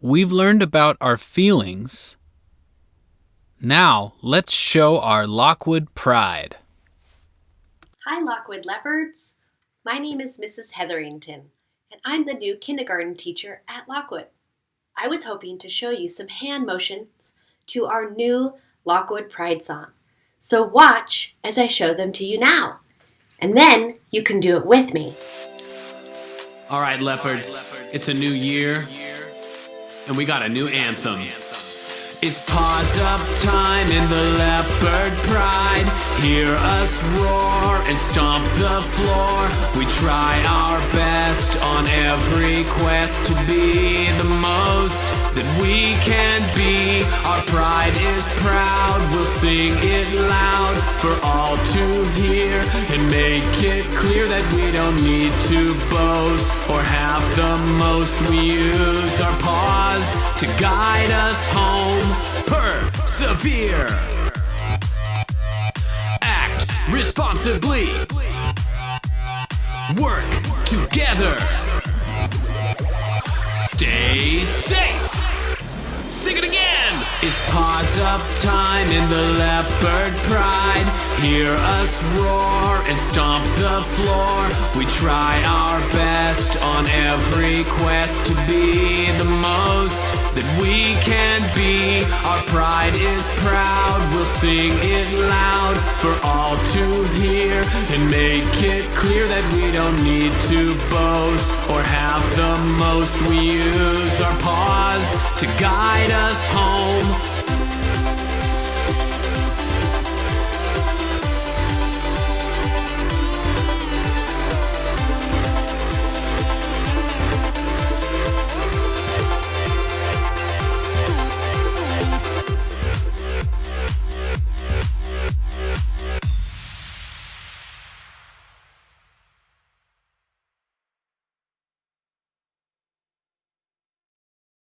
we've learned about our feelings. Now, let's show our Lockwood pride. Hi, Lockwood Leopards. My name is Mrs. Hetherington, and I'm the new kindergarten teacher at Lockwood. I was hoping to show you some hand motions to our new Lockwood Pride song. So watch as I show them to you now, and then you can do it with me. All right, Leopards, it's a new year, and we got a new anthem. It's paws up time in the leopard pride. Hear us roar and stomp the floor. We try our best on every quest to be the most that we can be. Our pride is proud, we'll sing it loud for all to hear and make it clear that we don't need to boast or have the most. We use our paws to guide us home. Persevere. Act responsibly. Work together. Stay safe. Sing it again! It's paws up time in the leopard pride. Hear us roar and stomp the floor. We try our best on every quest to be the most that we can be. Our pride is proud, we'll sing it loud for all to hear and make it clear that we don't need to boast or have the most. We use our paws to guide us home.